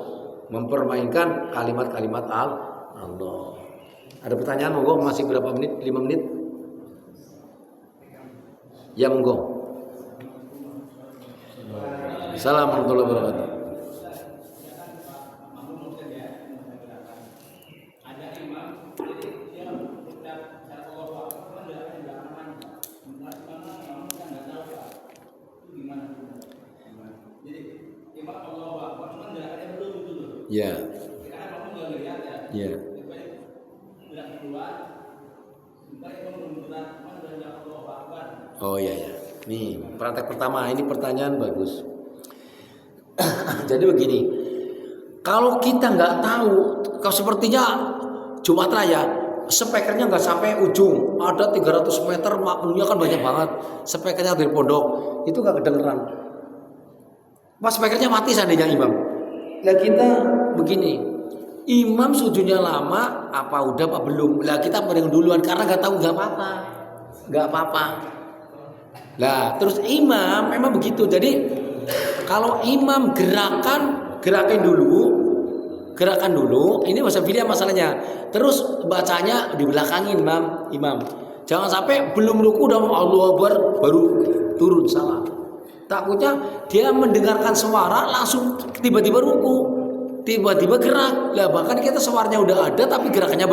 mempermainkan kalimat-kalimat Allah. Ada pertanyaan monggo, masih berapa menit? 5 menit. Ya monggo. Assalamualaikum warahmatullahi wabarakatuh. Ya. Ya. Oh iya ya. Nih, praktek pertama ini pertanyaan bagus. Jadi begini, kalau kita nggak tahu, kalau sepertinya Jumat Raya, speakernya nggak sampai ujung, ada 300 meter, makmumnya kan banyak banget, speakernya dari pondok, itu nggak kedengeran. Pas speakernya mati seandainya imam. Lah kita begini, imam sujudnya lama, apa udah apa belum? Lah kita mending duluan karena nggak tahu nggak apa-apa. Lah terus imam memang begitu. Jadi kalau imam gerakan dulu. Ini masa pilih masalahnya. Terus bacanya di belakangin imam. Jangan sampai belum ruku udah Allahu Akbar baru turun, salah. Takutnya dia mendengarkan suara langsung tiba-tiba ruku, tiba-tiba gerak. Lah bahkan kita suaranya udah ada tapi gerakannya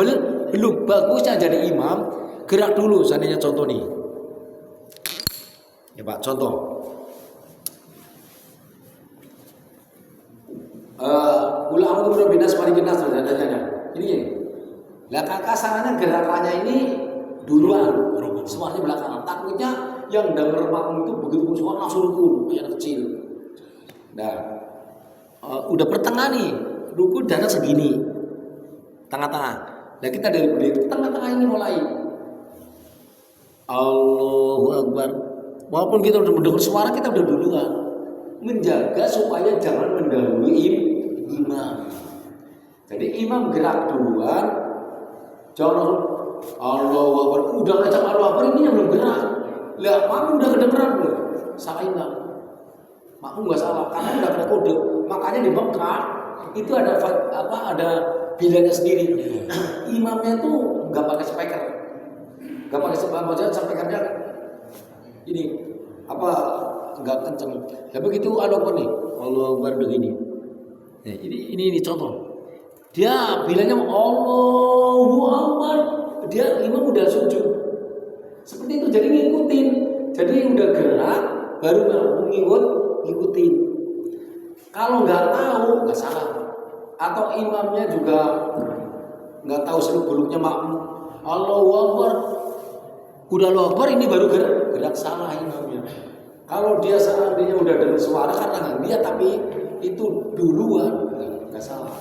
belum. Bagusnya jadi imam gerak dulu. Seandainya contoh nih, ya Pak, contoh. Ulang udah binas mari binas adanya. Ini. Lah kakak sarannya gerakannya ini duluan, suaranya belakangan. Takutnya yang denger makmum itu begitu suara langsung ruku, kayak anak kecil. Nah, udah pertengahan nih, ruku dana segini, tengah-tengah. Nah kita dari berdiri tengah-tengah ini mulai Allahu Akbar. Walaupun kita udah mendengar suara, kita udah duluan menjaga supaya jangan mendahului imam. Jadi imam gerak duluan, jangan Allahu Akbar. Udah ngajak Allahu Akbar ini yang belum gerak. Lah makmum udah kedengeran belum? Salah imam. Makmum nggak salah karena udah ada kode. Makanya di Mekah itu ada bilangnya sendiri. Imamnya tuh nggak pakai speaker, nggak pakai speakernya ini nggak kenceng. Ya begitu Allahu Akbar nih, Allahu Akbar begini. Nah, ini contoh. Dia bilangnya Allahu Akbar, dia imam udah sujud. Seperti itu, jadi ngikutin. Jadi udah gerak baru ngikutin. Kalau nggak tahu nggak salah. Atau imamnya juga nggak tahu seluk-beluknya makmum. Allahu Akbar. Udah Allahu Akbar ini baru gerak salah imamnya. Kalau dia seandainya udah dengar suara kan dia tapi itu duluan nggak salah.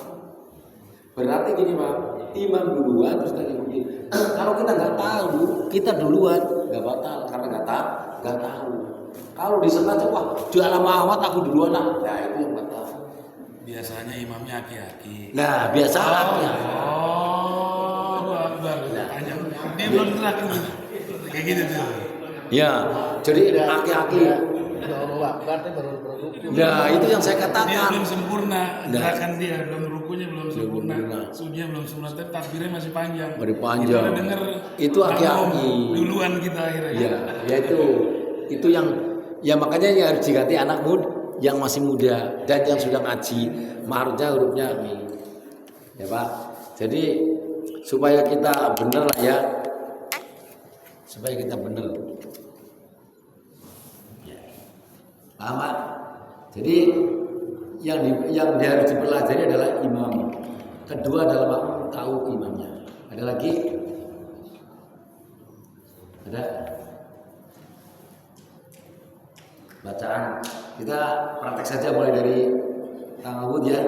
Berarti gini Pak, imam duluan terus kita ikutin. Kalau kita nggak tahu, kita duluan nggak batal karena nggak tahu. Kalau disengaja wah dia lama amat aku duluan lah, nah itu yang batal. Biasanya imamnya aki-aki. Nah biasanya. Oh, Akbar. Panjang. Dia belum terakhir kayak gitu tuh. Ya, jadi aki-aki. Nah itu yang saya Dia katakan. belum sempurna, Nah. gerakan dia belum rukunya belum sempurna, sempurna. sujudnya belum sempurna, tapi takbirnya masih panjang. Masih panjang. Kita udah denger Itu aki-aki. Duluan kita akhirnya. Ya itu yang ya makanya yang harus diganti anak muda yang masih muda dan yang sudah ngaji maharnya hurufnya mi. Ya Pak. Jadi supaya kita benar lah ya. Supaya kita benar. Paham Pak? Jadi yang dia harus dipelajari adalah imam. Kedua adalah makmum tahu imamnya. Ada lagi? Ada? Bacaan. Kita praktek saja mulai dari ta'awudz ya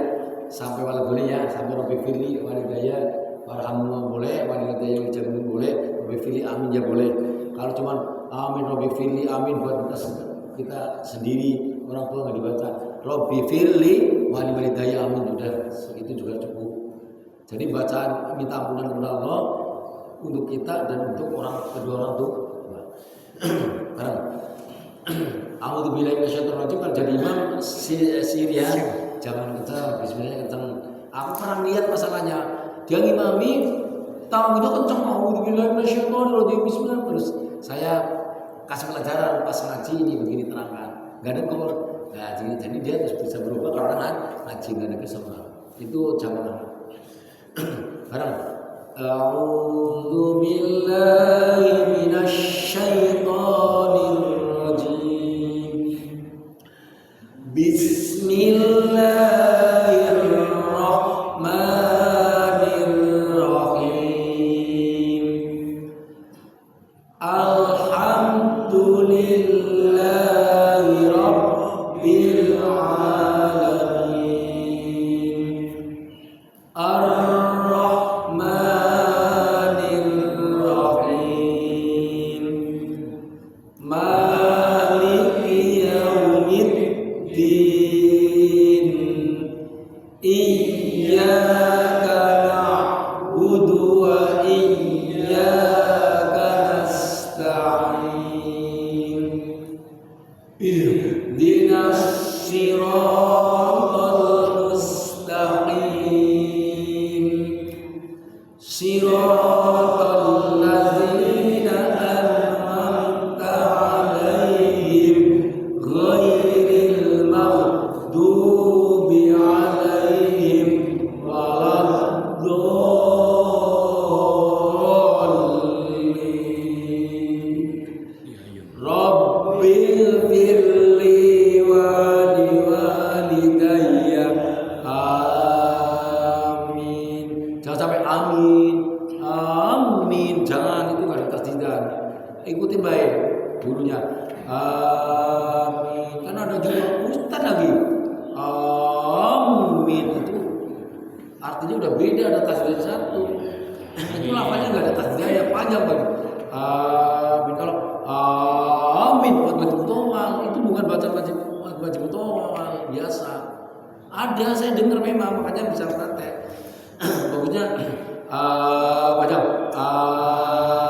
sampai walabuni ya, sampai Rabbi Fili walidaya warhamna boleh, walidaya wajamin boleh, Rabbi Fili amin ya boleh. Kalau cuma amin Rabbi Fili amin buat kita sendiri orang tua nggak dibaca Rabbi Fili walidaya amin udah itu juga cukup. Jadi bacaan minta ampunan kepada Allah untuk kita dan untuk kedua orang tua. Barang. A'udzubillahi minasyaitonir rajim kan jadi imam Syria jangan kencang bismillah kencang. Aku pernah lihat masalahnya dia ngimami tahu itu kencang a'udzubillahi minasyaitonir rajim bismillah terus saya kasih pelajaran pas ngaji ini begini terangkan nggak ada kor nah, jadi dia terus bisa berubah karena ngaji nggak ada kesalahan itu jangan barang a'udzubillahi minasyaitonir Bismillahirrahmanirrahim. Alhamdulillahi Rabbil Alamin. Ar-Rahmanirrahim. Maliki yaumiddin. Iyyaka na'budu wa iyyaka nasta'in. Ihdinas siratal mustaqim. Siratal ladzina an'amta 'alaihim ghairil maghdubi 'alaihim waladdallin. Rabbil firli walidayya amin. Jangan sampai amin. Amin. Jangan itu nggak ada tasdidan. Ikutin baik dulunya. Amin. Karena ada juga ustaz lagi. Amin itu artinya udah beda ada tasdidan satu. Itu lafaznya nggak ada tasdidan yang panjang banget. Amin kalau amin buat baca mutawal itu bukan baca mutawal biasa. Ada saya dengar memang makanya bisa praktek. Bagusnya baca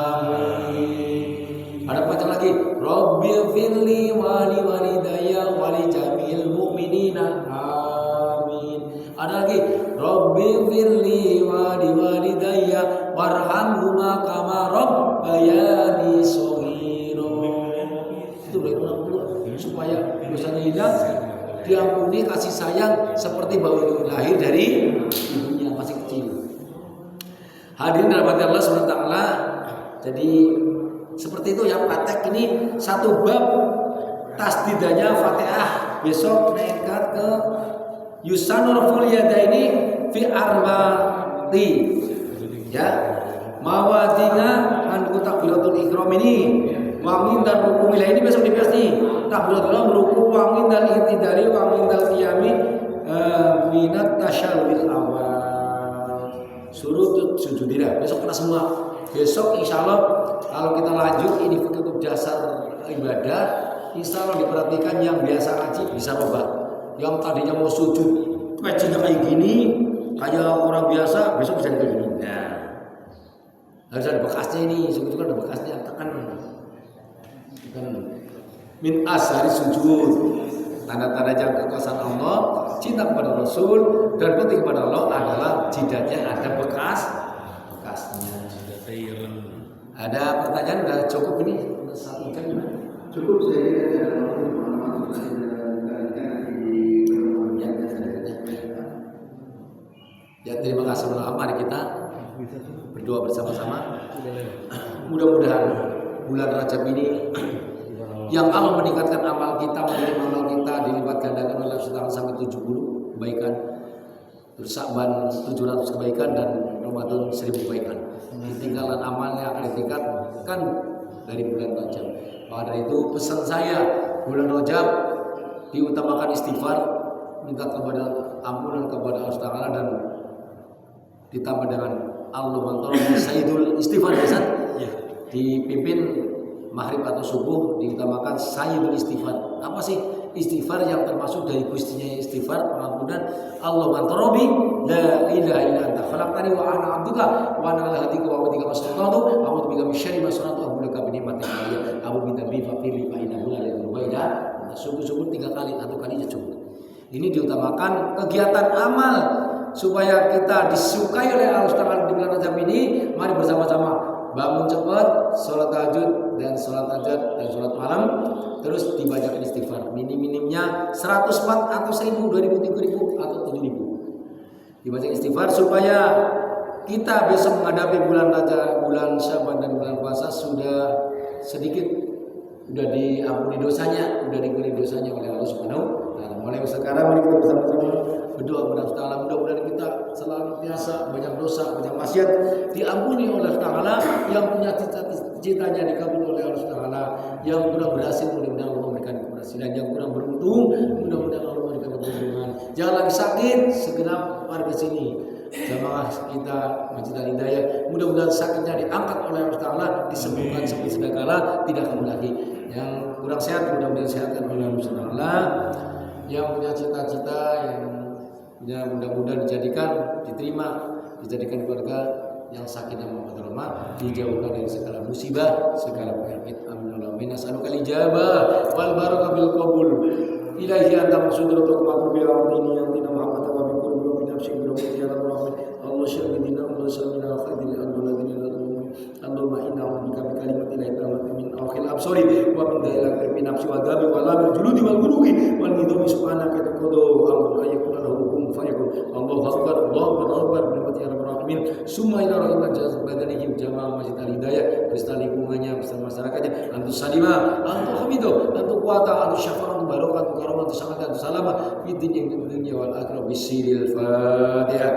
amin. Ada baca lagi Rabbil firli wali walidayya wali jamil mu'minina amin. Ada lagi Rabbil firli wali walidayya warhamhuma kama rabbayani shaghira. Itu dari orang tua supaya dosanya hilang, diampuni, kasih sayang seperti baru lahir dari ibunya masih kecil. Hadirin dalam hati Allah SWT taala. Jadi seperti itu ya, praktek ini satu bab tasdidanya Fatihah. Besok nekat ke yusanur ful yadaini fi arba'ati ya. Mawadina an takbiratul ihram ini wangin dan ruku milah ini besok dibahas nih. Takbiratul ihram, ruku, wangin dan i'tidali, wangin dan qiyami minat tasyahhudil awal. Suruh sujudira. Besok kena semua. Besok insyaallah kalau kita lanjut ini untuk dasar ibadah, insyaallah diperhatikan yang biasa ngaji bisa robah. Yang tadinya mau sujud pecinya kayak gini, kayak orang biasa, besok bisa kayak gini. Nah, harus ada bekasnya ini, sujud kan ada bekasnya, tekan min ashari sujud, tanda-tanda jam kekuasaan Allah, cinta kepada Rasul dan penting kepada Allah adalah jidatnya ada bekasnya. Ada pertanyaan udah cukup ini? Satu jam cukup saya. Ya, terima kasih. Mari kita berdoa bersama-sama. Mudah-mudahan bulan Rajab ini yang Allah meningkatkan amal kita, menerima amal kita dilipat gandakan oleh Allah sampai 70 kebaikan. Terus Sya'ban 700 kebaikan dan Ramadan 1000 kebaikan. Ketinggalan amalnya akan ditingkatkan dari bulan Rajab. Maka dari itu pesan saya, bulan Rajab diutamakan istighfar, minta kepada ampunan kepada Allah Taala dan ditambah dengan Allah Sayyidul Istighfar ya. Dipimpin maghrib atau subuh diutamakan Sayyidul Istighfar. Apa sih istighfar yang termasuk dari gustinya istighfar, pengampunan? Allah mantorobi la ilaha illa anta khalaqtani wa ana abduka wa ana ala hadika wa wadika masratatu a'udzu bika min syarri ma sanatu abuduka bi ni'matika alayya abu bi dhanbi fa firli fa innahu la yaghfiru illa syukur 3 kali, 1 kali aja cukup. Ini diutamakan kegiatan amal supaya kita disukai oleh Allah Taala di bulan Rajab ini. Mari bersama-sama bangun cepat, sholat tahajud dan sholat hajat dan sholat malam, terus dibacakan istighfar minim-minimnya 104 atau 1000, 2000, 3000 atau 7000. Dibaca istighfar supaya kita besok menghadapi bulan Rajab, bulan Sya'ban dan bulan puasa sudah sedikit sudah diampuni dosanya, sudah diberi dosanya oleh Allah Subhanahu wa taala. Mulai sekarang mari kita bersama-sama berdoa kepada Allah Taala, mudah-mudahan kita selalu biasa banyak dosa, banyak maksiat diampuni oleh Allah Taala, yang punya cita-citanya dikabul oleh Allah Taala, yang kurang berhasil mudah-mudahan Allah memberikan keberhasilan, yang kurang beruntung mudah-mudahan Allah memberikan keberuntungan. Jangan lagi sakit, segenap warga sini jamaah kita Masjid Al-Hidayah, mudah-mudahan sakitnya diangkat oleh Allah Taala, disembuhkan seperti sedia kala, tidak kambuh lagi. Yang kurang sehat mudah-mudahan disehatkan oleh Allah Taala. Yang punya cita-cita yang mudah-mudahan dijadikan keluarga yang sakinah mawaddah warahmah, dijauhkan dari segala musibah, segala penyakit. Amin. As'aluka al-ijabah wal barakah bil qabul. Ilahi anta maqsudur wa bi awdini ya Muhammad wa bi qurbi wa bi nafsi wa bi ya Rabbul Allah syahidina Allah syahidina khadil Allahumma inna a'udzubika bi kalimatin la ilaha min akhil absari wa min dailati min nafsi wa dabi wa lamil juludi wal quruqi wal nidami subhanaka taqadu amru ayyakuna lahu kun fayakun. Allahu akbar bi ya Rabbul alamin. Summa ila rahmat jazat badanihim jamaah Masjid Al-Hidayah beserta lingkungannya beserta masyarakatnya. Antu salima, antu hamido, antu kuata, antu syafaat, antu barokah, antu karamah, antu samat, antu salama fi dunya wal akhirah bisiril Fatihah.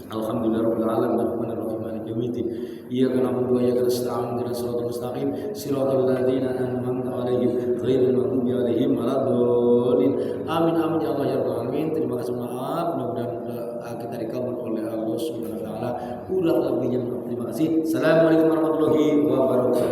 Alhamdulillahirabbil alamin arrahmanir rahim maliki yaumiddin iyyaka na'budu wa iyyaka nasta'in ihdinas siratal mustaqim siratal ladzina an'amta 'alaihim ghairil maghdubi 'alaihim waladdallin. Amin amin ya Allah ya rabbal alamin. Terima kasih, maaf, mudah-mudahan kita dikabul oleh Allah Subhanahu wa taala. Kurang lebihnya terima kasih. Assalamualaikum warahmatullahi wabarakatuh.